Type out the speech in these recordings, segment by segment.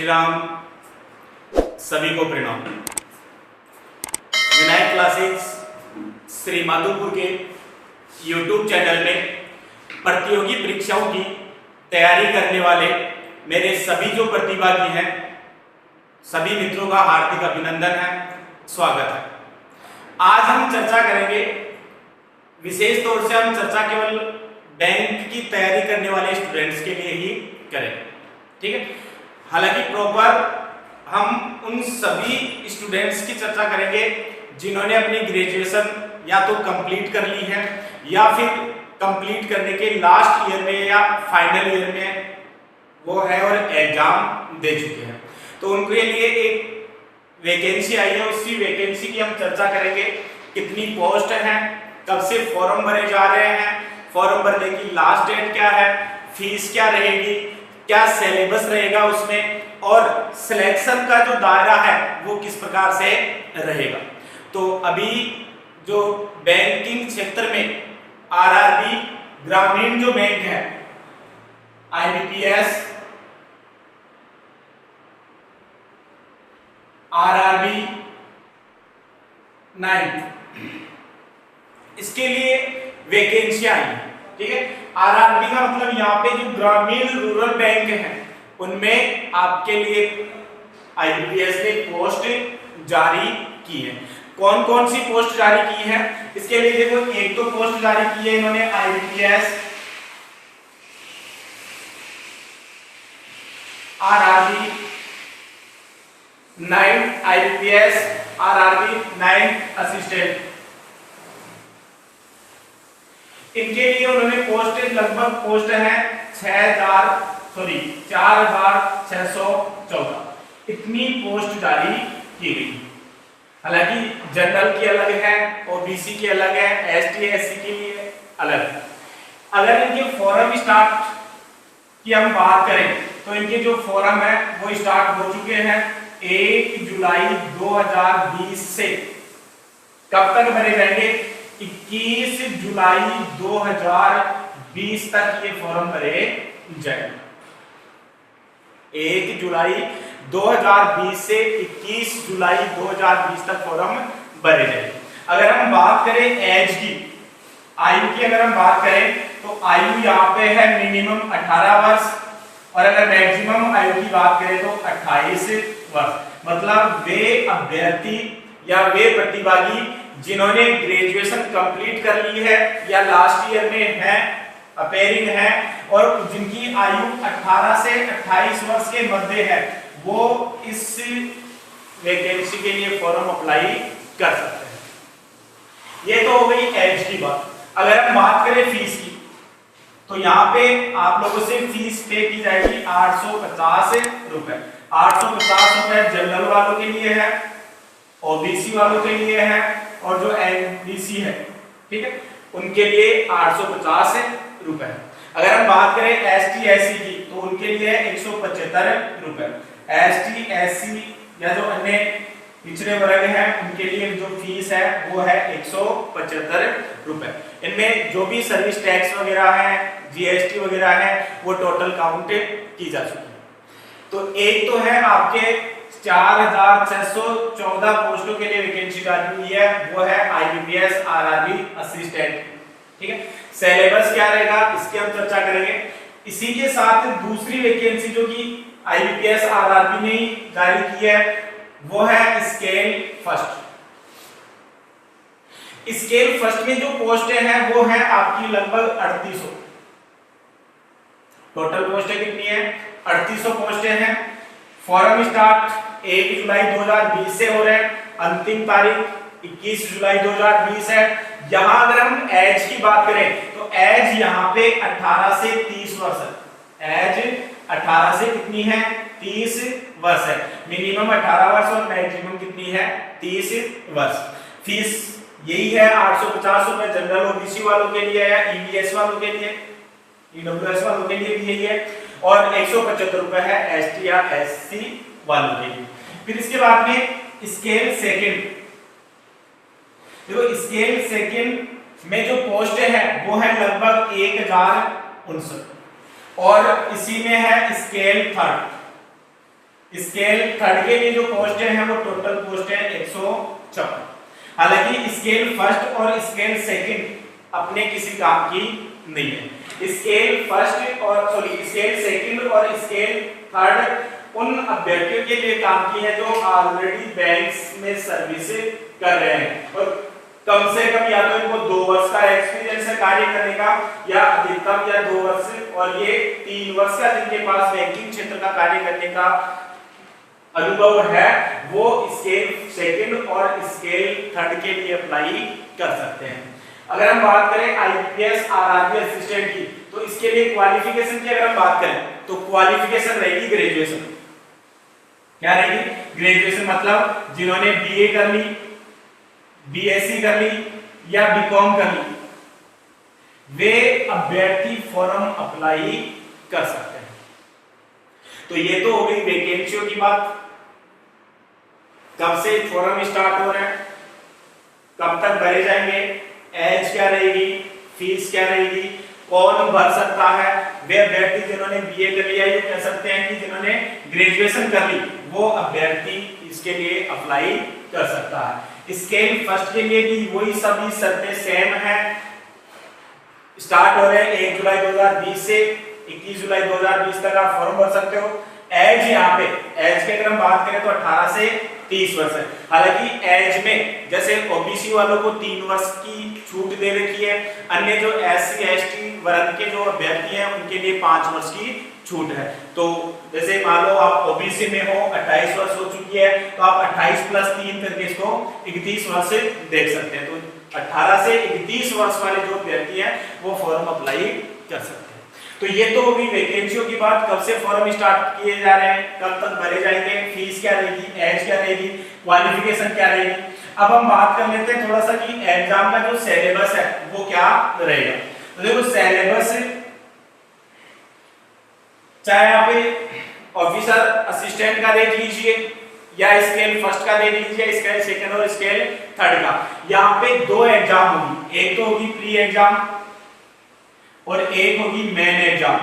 श्री राम। सभी को प्रणाम। विनायक क्लासेस श्री माधोपुर के YouTube चैनल में प्रतियोगी परीक्षाओं की तैयारी करने वाले मेरे सभी जो प्रतिभागी हैं सभी मित्रों का हार्दिक अभिनंदन है, स्वागत है। आज हम चर्चा करेंगे, विशेष तौर से हम चर्चा केवल बैंक की तैयारी करने वाले स्टूडेंट्स के लिए ही करेंगे, ठीक है। हालांकि प्रॉपर हम उन सभी स्टूडेंट्स की चर्चा करेंगे जिन्होंने अपनी ग्रेजुएशन या तो कंप्लीट कर ली है या फिर कंप्लीट करने के लास्ट ईयर में या फाइनल ईयर में वो है और एग्जाम दे चुके हैं। तो उनके लिए एक वैकेंसी आई है, उसी वैकेंसी की हम चर्चा करेंगे। कितनी पोस्ट हैं, कब से फॉर्म भरे जा रहे हैं, फॉर्म भरने की लास्ट डेट क्या है, फीस क्या रहेगी, क्या सिलेबस रहेगा उसमें, और सिलेक्शन का जो दायरा है वो किस प्रकार से रहेगा। तो अभी जो बैंकिंग क्षेत्र में आरआरबी ग्रामीण जो बैंक है, आईबीपीएस, आरआरबी 9, इसके लिए वैकेंसी आई है, ठीक है। आरआरबी का मतलब यहाँ पे जो ग्रामीण रूरल बैंक है उनमें आपके लिए आईबीपीएस ने पोस्ट जारी की है। कौन कौन सी पोस्ट जारी की है इसके लिए देखो, एक तो पोस्ट जारी की है इन्होंने IBPS RRB 9, IBPS RRB 9 assistant. इनके लिए उन्होंने पोस्ट लगभग पोस्ट है 4614 इतनी पोस्ट जारी की गई। हालांकि जनरल की अलग है, ओबीसी की अलग है, एसटी एससी के लिए अलग। अगर इनके फॉर्म स्टार्ट की हम बात करें तो इनके जो फॉर्म है वो स्टार्ट हो चुके हैं 1 जुलाई 2020 से। कब तक भरे जाएंगे? 21 जुलाई 2020 तक ये फॉर्म भरे जाएंगे। 1 जुलाई 2020 से 21 जुलाई 2020 तक फॉर्म भरे जाएंगे। अगर हम बात करें एज की, आयु की अगर हम बात करें तो आयु यहाँ पे है मिनिमम 18 वर्ष और अगर मैक्सिमम आयु की बात करें तो 28 वर्ष। मतलब वे अभ्यर्थी या वे प्रतिभागी जिन्होंने ग्रेजुएशन कंप्लीट कर ली है या लास्ट ईयर में है, अपेयरिंग है और जिनकी आयु 18 से 28 वर्ष के मध्य है, वो इस वैकेंसी के लिए फॉर्म अप्लाई कर सकते हैं। ये तो हो गई एज की बात। अगर हम बात करें फीस की तो यहाँ पे आप लोगों से फीस पे की जाएगी 850 रुपए। 850 रुपए जनरल वालों के लिए है, ओबीसी वालों के लिए है और जो एमबीसी है, ठीक है, उनके लिए 850 रुपए। अगर हम बात करें एसटी एससी की तो उनके लिए 175 रुपए। एसटी एससी या जो अन्य पिछड़े वर्ग हैं उनके लिए जो फीस है वो है 175 रुपए। इनमें जो भी सर्विस टैक्स वगैरह है, जीएसटी वगैरह है, वो टोटल काउंट की जा चुकी है। तो एक तो है आपके 4614 पोस्टों के लिए वैकेंसी जारी हुई है, वो है आईबीपीएस आरआरबी असिस्टेंट, ठीक है। सिलेबस क्या रहेगा इसकी हम चर्चा करेंगे। इसी के साथ दूसरी वैकेंसी जो कि आईबीपीएस आरआरबी ने जारी की है वो है स्केल फर्स्ट। स्केल फर्स्ट में जो पोस्टें हैं वो है आपकी लगभग 3800। टोटल पोस्टें कितनी है? 3800 पोस्टें हैं। फॉर्म स्टार्ट 1 जुलाई 2020 से हो रहे हैं, अंतिम तारीख 21 जुलाई 2020 है। यहां अगर हम एज की बात करें तो एज यहां पे 18 से 30 वर्ष है। एज 18 से कितनी है? 30 वर्ष है। मिनिमम 18 वर्ष और मैक्सिमम कितनी है? 30 वर्ष। फीस यही है 850 रुपए जनरल ओबीसी वालों के लिए है, ईबीएस वालों के लिए, ईडब्ल्यूएस वालों के लिए भी यही है और 175 रुपए है एसटी या एससी वालों के लिए। फिर इसके बाद में स्केल सेकंड। देखो स्केल सेकंड में जो पोस्ट है वो है लगभग 1059 और इसी में है स्केल थर्ड। स्केल थर्ड के लिए जो पोस्टें हैं वो टोटल पोस्ट है 156। हालांकि स्केल फर्स्ट और स्केल सेकंड अपने किसी काम की नहीं है। स्केल फर्स्ट और स्केल सेकंड और स्केल थर्ड उन अभ्यर्थियों के लिए काम की है जो ऑलरेडी बैंक्स में सर्विस कर रहे हैं और कम से कम या तो इनको 2 वर्ष का एक्सपीरियंस है कार्य करने का या अधिकतम या 2 वर्ष और ये 3 वर्ष का जिनके पास बैंकिंग क्षेत्र का कार्य करने का अनुभव है वो स्केल सेकंड और स्केल थर्ड के लिए अप्लाई कर सकते हैं। अगर हम बात करें आईपीएस आरआरबी असिस्टेंट की तो इसके लिए क्वालिफिकेशन की अगर हम बात करें तो क्वालिफिकेशन रहेगी ग्रेजुएशन। क्या रहेगी? ग्रेजुएशन मतलब जिन्होंने बीए कर ली, बीएससी कर ली या बीकॉम कर ली वे अभ्यर्थी फॉर्म अप्लाई कर सकते हैं। तो ये तो हो गई वैकेंसियों की बात, कब से फॉर्म स्टार्ट हो रहे हैं, कब तक भरे जाएंगे, एज क्या रहेगी, फीस क्या रहेगी, कौन भर सकता है। वे अभ्यर्थी जिन्होंने बीए कर लिया ये कह सकते हैं कि जिन्होंने ग्रेजुएशन कर ली वो अभ्यर्थी इसके लिए अप्लाई कर सकता है। स्केल फर्स्ट के लिए भी वही सभी शर्तें सेम है, स्टार्ट हो रहे हैं 1 जुलाई 2020 से 21 जुलाई 2020 तक आप फॉर्म भर सकते हो। एज यहाँ पे एज की अगर हम बात करें तो 18 से 30 वर्ष है। हालांकि एज में जैसे ओबीसी वालों को 3 वर्ष की छूट दे रखी है, अन्य जो एससी एसटी वर्ग के जो अभ्यर्थी हैं उनके लिए 5 वर्ष की छूट है। तो जैसे मान लो आप ओबीसी में हो, 28 वर्ष हो चुकी है तो आप 28 + 3 करके इसको 31 वर्ष से देख सकते हैं। तो 18 से 31 वर्ष वाले जो अभ्यर्थी हैं वो फॉर्म अप्लाई कर सकते हैं। तो ये तो होगी वैकेंसियों की बात, कब से फॉर्म स्टार्ट किए जा रहे हैं, कब तक भरे जाएंगे, फीस क्या रहेगी, एज क्या रहेगी, क्वालिफिकेशन क्या रहेगी। अब हम बात कर लेते हैं थोड़ा सा कि एग्जाम का जो सिलेबस है वो क्या रहेगा। तो देखो सिलेबस चाहे आप ऑफिसर असिस्टेंट का देख लीजिए या स्केल फर्स्ट का देख लीजिए, स्केल सेकंड और स्केल थर्ड का, यहाँ पे 2 एग्जाम होगी, एक तो होगी प्री एग्जाम और एक होगी मेन एग्जाम।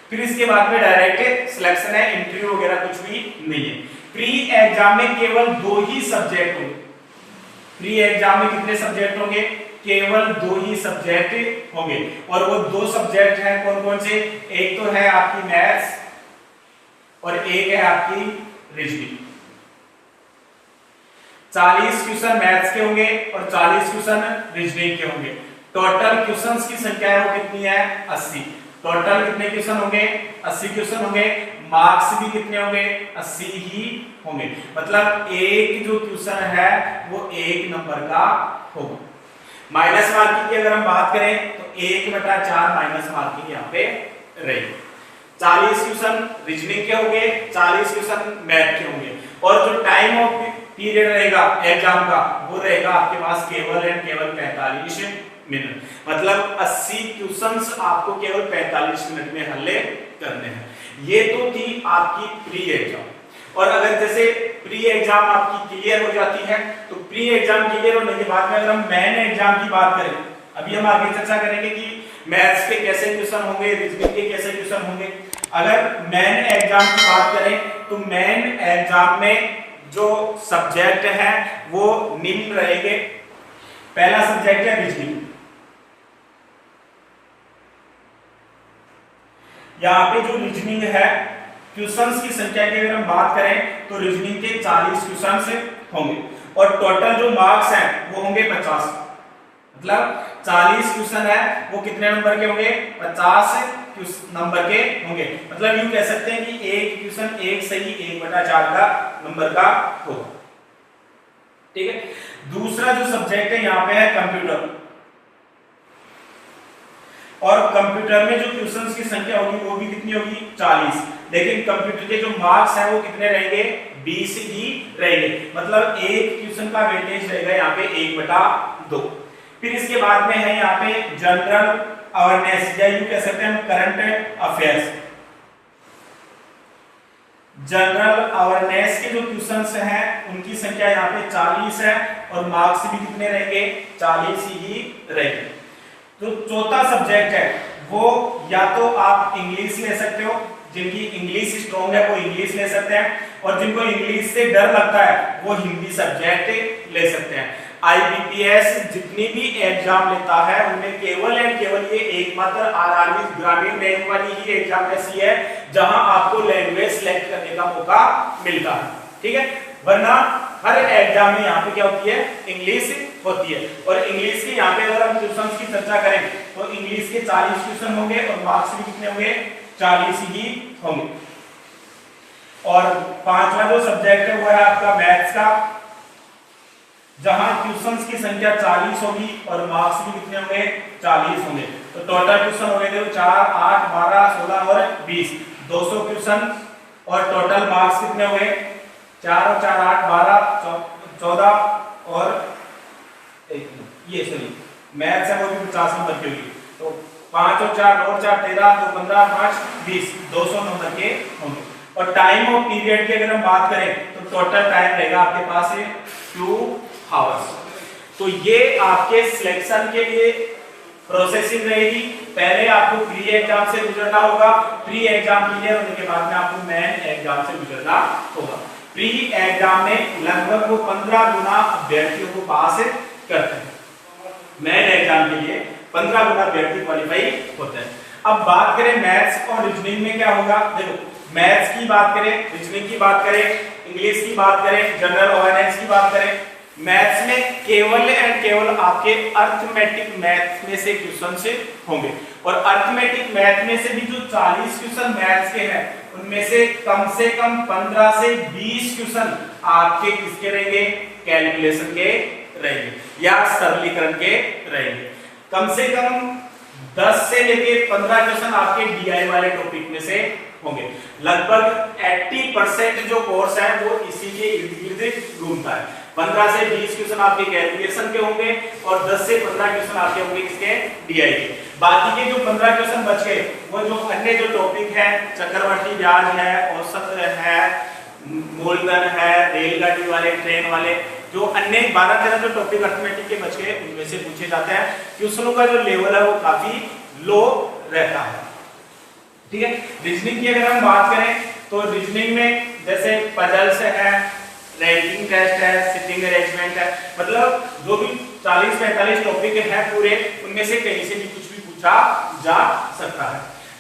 फिर इसके बाद में डायरेक्ट सिलेक्शन है, इंटरव्यू वगैरह कुछ भी नहीं है। प्री एग्जाम में केवल 2 ही सब्जेक्ट होंगे। प्री एग्जाम में कितने सब्जेक्ट होंगे? केवल 2 ही सब्जेक्ट होंगे और वो 2 सब्जेक्ट हैं कौन कौन से? एक तो है आपकी मैथ्स और एक है आपकी रीजनिंग। 40 क्वेश्चन मैथ्स के होंगे और 40 क्वेश्चन रीजनिंग के होंगे। टोटल क्वेश्चंस की संख्या है वो कितनी है? 80। टोटल कितने क्वेश्चन होंगे? 80 क्वेश्चन होंगे। मार्क्स भी कितने होंगे? 80 ही होंगे। मतलब एक जो क्वेश्चन है वो 1 नंबर का होगा। माइनस मार्किंग की अगर हम बात करें तो 1/4 माइनस मार्किंग यहाँ पे रहेगी। 40 क्वेश्चन रीजनिंग के होंगे, 40 क्वेश्चन मैथ के होंगे और जो टाइम ऑफ पीरियड रहेगा एग्जाम का वो रहेगा आपके पास केवल एंड केवल 45 मिनट। मतलब 80 क्वेश्चंस आपको केवल 45 मिनट में हल करने हैं। ये तो थी आपकी प्री एग्जाम। और अगर जैसे प्री एग्जाम आपकी क्लियर हो जाती है तो प्री एग्जाम क्लियर होने के बाद में अगर हम मेन एग्जाम की बात करें, अभी हम आगे चर्चा करेंगे कि मैथ्स के कैसे क्वेश्चन होंगे, रीजनिंग के कैसे क्वेश्चन होंगे। अगर मेन एग्जाम की बात करें तो मेन एग्जाम में जो सब्जेक्ट हैं वो निम्न रहेंगे। पहला सब्जेक्ट है रीजनिंग। यहाँ पे जो रीजनिंग है क्वेश्चंस की संख्या की अगर हम बात करें तो रीजनिंग के 40 क्वेश्चंस होंगे और टोटल जो मार्क्स हैं वो होंगे 50। मतलब 40 क्वेश्चन है वो कितने नंबर के होंगे? 50 नंबर के होंगे। मतलब यूं कह सकते हैं कि एक क्वेश्चन एक सही 1/4 का नंबर का होगा। ठीक है। दूसरा जो सब्जेक्ट है यहाँ पे है कंप्यूटर और कंप्यूटर में जो क्वेश्चंस की संख्या होगी वो भी कितनी होगी? 40। लेकिन कंप्यूटर के जो मार्क्स हैं वो कितने रहेंगे? 20 ही रहेंगे। मतलब एक क्वेश्चन का वेटेज रहेगा यहाँ पे 1/2। फिर इसके बाद में है यहाँ पे जनरल अवेयरनेस या यूं कह सकते हैं करंट अफेयर्स। जनरल अवेयरनेस के जो क्वेश्चंस हैं उनकी संख्या यहाँ पे 40 है और मार्क्स भी कितने रहेंगे? 40 ही रहेंगे। तो चौथा सब्जेक्ट है वो या तो आप इंग्लिश ले सकते हो जिनकी इंग्लिश स्ट्रॉन्ग है वो इंग्लिश ले सकते हैं, और जिनको इंग्लिश से डर लगता है वो हिंदी सब्जेक्ट ले सकते हैं। आईबीपीएस जितनी भी एग्जाम लेता है उनमें केवल एंड केवल ये एकमात्र आरआरबी ग्रामीण बैंक वाली ही एग्जाम ऐसी है जहां आपको लैंग्वेज सिलेक्ट करने का मौका मिलता है, ठीक है। वरना हर एग्जाम में यहाँ पे क्या होती है, इंग्लिश होती है। और इंग्लिश के यहाँ पे अगर हम क्वेश्चंस की चर्चा करें तो इंग्लिश के 40 क्वेश्चन होंगे और मार्क्स भी कितने होंगे, 40 ही होंगे। और पांचवा जो सब्जेक्ट है वो है आपका मैथ्स का, जहां क्वेश्चंस की संख्या 40 होगी और मार्क्स भी कितने होंगे, 40 होंगे। तो टोटल क्वेश्चन हो गए थे 4, 8, 12, 16 और 20, 200 क्वेश्चन। और टोटल मार्क्स कितने हो गए, 4 और 4 8 12 14 और ये सॉरी मैथ्स है वो भी 50 नंबर की होगी। तो 5 और 4 9 और 4 13 तो 15 5 20, 200 नंबर के होंगे। और टाइम ऑफ पीरियड की अगर हम बात करें तो टोटल टाइम रहेगा आपके पास 2 आवर्स। तो ये आपके सिलेक्शन के लिए प्रोसेसिंग रहेगी। पहले आपको प्री एग्जाम से गुजरना होगा, प्री एग्जाम क्लियर होने के बाद में आपको मेन एग्जाम से गुजरना होगा। प्री एग्जाम में लगभग वो 15 गुना अभ्यर्थियों को पास करते हैं, मेन एग्जाम के लिए 15 गुना अभ्यर्थी क्वालिफाई होते हैं। अब बात करें मैथ्स और रीजनिंग में क्या होगा, देखो मैथ्स की बात करें, रीजनिंग की बात करें, इंग्लिश की बात करें, जनरल अवेयरनेस की बात करें, मैथ्स में केवल एंड केवल आपके अर्थमेटिक मैथ में से क्वेश्चन से होंगे। और अर्थमेटिक मैथ में से भी जो 40 क्वेश्चन मैथ्स के हैं उनमें से कम 15 से 20 क्वेश्चन आपके किसके रहेंगे, कैलकुलेशन के रहेंगे या सरलीकरण के रहेंगे। कम से कम 10 से लेके 15 क्वेश्चन आपके डीआई वाले टॉपिक में से होंगे। लगभग 80% जो कोर्स है वो इसी के इर्द गिर्द घूमता है। 15 से 20 क्वेश्चन आपके कैलकुलेशन के होंगे और 10 से 15 क्वेश्चन आपके होंगे किसके, डीआई के। बाकी के जो 15 क्वेश्चन बच गए वो जो अन्य जो टॉपिक है, चक्रवर्ती ब्याज है, औसत है, मूलधन है, रेलगाड़ी वाले, ट्रेन वाले, जो अन्य 12-13 जो टॉपिक अर्थमेटिक के बच गए उनमें से पूछे जाते हैं। क्वेश्चनों का जो लेवल है वो काफी लो रहता है, ठीक है। रीजनिंग की अगर हम बात करें तो रीजनिंग में जैसे पजल्स है, रैंकिंग टेस्ट है, सिटिंग अरेंजमेंट है, मतलब जो भी 40-45 टॉपिक है पूरे, उनमें से कहीं से भी कुछ भी पूछा जा सकता है।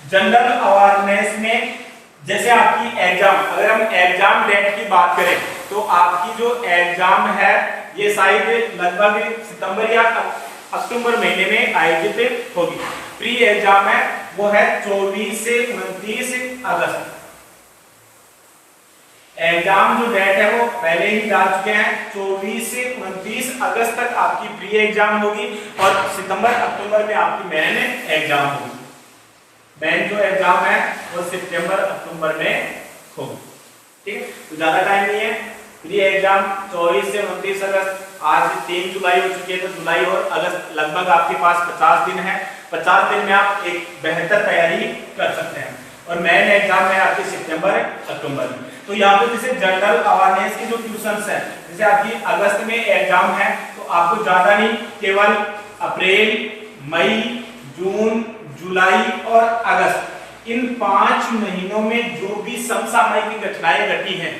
जनरल अवेयरनेस में जैसे आपकी एग्जाम, अगर हम एग्जाम डेट की बात करें तो आपकी जो एग्जाम है ये शायद लगभग सितंबर या अक्टूबर महीने में आयोजित होगी। प्री एग्जाम है वो है 24 से 29 अगस्त। एग्जाम जो डेट है वो पहले ही डाल चुके हैं, 24 से 29 अगस्त तक आपकी प्री एग्जाम होगी और सितंबर अक्टूबर में आपकी मेन एग्जाम होगी। मेन जो एग्जाम है वो सितंबर अक्टूबर में होगी, ठीक है। तो ज्यादा टाइम नहीं है। प्री एग्जाम 24 से 29 अगस्त, आज 3 जुलाई हो चुकी है, तो जुलाई और अगस्त लगभग आपके पास 50 दिन है। 50 दिन में आप एक बेहतर तैयारी कर सकते हैं। और मेन एग्जाम है आपके सितंबर अक्टूबर में। तो यहाँ पे जैसे जनरल अवेयरनेस के जो क्वेश्चंस हैं, जैसे आपकी अगस्त में एग्जाम है तो आपको ज्यादा नहीं, केवल अप्रैल, मई, जून, जुलाई और अगस्त, इन 5 महीनों में जो भी समसामयिक घटनाएं घटी हैं,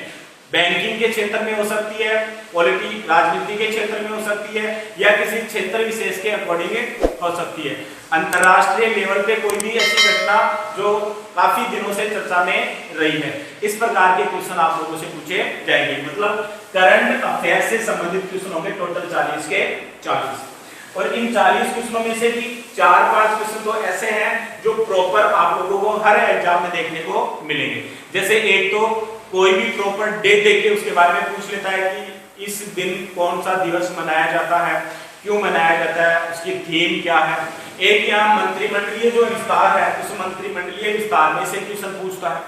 बैंकिंग के क्षेत्र में हो सकती है, पॉलिटी राजनीति के क्षेत्र में हो सकती है, या किसी क्षेत्र विशेष के अकॉर्डिंग हो सकती है, अंतरराष्ट्रीय लेवल पे कोई भी ऐसी घटना जो काफी दिनों से चर्चा में रही है, इस प्रकार के क्वेश्चन आप लोगों से पूछे जाएंगे। मतलब करंट अफेयर से संबंधित क्वेश्चन होंगे टोटल 40 के 40। और इन 40 क्वेश्चनों में से भी 4-5 क्वेश्चन तो ऐसे हैं जो प्रॉपर आप लोगों को हर एग्जाम में देखने को मिलेंगे। जैसे एक तो कोई भी प्रॉपर डे देख के उसके बारे में पूछ लेता है कि इस दिन कौन सा दिवस मनाया जाता है, क्यों मनाया जाता है, उसकी थीम क्या है। एक यहाँ मंत्रिमंडलीय जो विस्तार है, उस मंत्रिमंडलीय विस्तार में से क्वेश्चन पूछता है,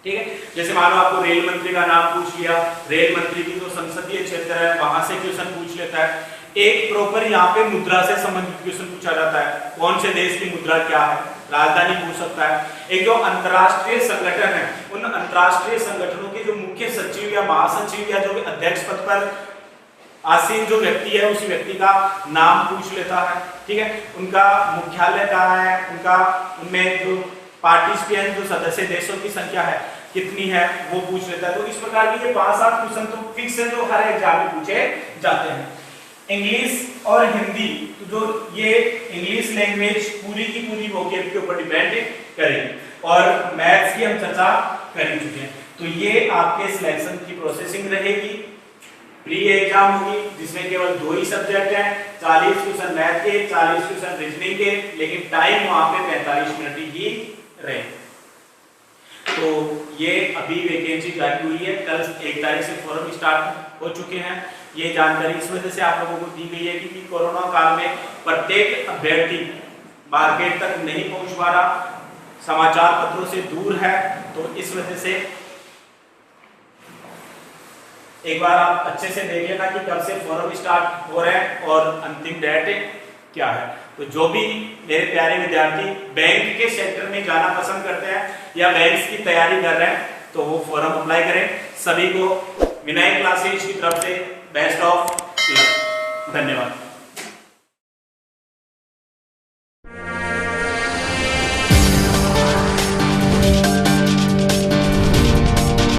ठीक है। जैसे मानो आपको रेल मंत्री का नाम पूछ लिया, रेल मंत्री की जो संसदीय क्षेत्र है वहां से क्वेश्चन पूछ लेता है। एक प्रॉपर यहाँ पे मुद्रा से संबंधित क्वेश्चन पूछा जाता है, कौन से देश की मुद्रा क्या है, राजधानी पूछ सकता है। एक जो अंतरराष्ट्रीय संगठन है, उन अंतरराष्ट्रीय संगठनों के जो मुख्य सचिव या महासचिव या जो अध्यक्ष पद पर आसीन जो व्यक्ति है उस व्यक्ति का नाम पूछ लेता है, ठीक है। उनका मुख्यालय कहाँ है, उनका उनमें जो पार्टिसिपेंट जो सदस्य देशों की संख्या है कितनी है वो पूछ लेता है। तो इस प्रकार के ये 5-7 क्वेश्चन तो फिक्स है जो हर एग्जाम में पूछे जाते हैं। इंग्लिश और हिंदी, तो जो ये इंग्लिश लैंग्वेज पूरी की पूरी वोकैब के ऊपर डिपेंड करेगी, और मैथ्स की हम चर्चा कर चुके हैं। तो ये आपके सिलेक्शन की प्रोसेसिंग रहेगी। प्री एग्जाम होगी जिसमें केवल 2 ही सब्जेक्ट हैं, 40 क्वेश्चन मैथ के, 40 क्वेश्चन रीजनिंग के, लेकिन टाइम वहां पे 45 मिनट ही रहे। तो ये अभी वैकेंसी जारी हुई है, कल 1 तारीख से फॉर्म स्टार्ट हो चुके हैं। ये जानकारी इस वजह से आप लोगों को दी गई है कि कोरोना काल में प्रत्येक अभ्यर्थी मार्केट तक नहीं पहुंच पा रहा, समाचार पत्रों से दूर है, तो इस वजह से एक बार आप अच्छे से देख लेना कि कब से फॉर्म स्टार्ट हो रहे हैं और अंतिम डेट क्या है। तो जो भी मेरे प्यारे विद्यार्थी बैंक के सेक्टर में जाना पसंद करते हैं या बैंक की तैयारी कर रहे हैं तो वो फॉर्म अप्लाई करें। सभी को विनय क्लासेज की तरफ से बेस्ट ऑफ लक। धन्यवाद।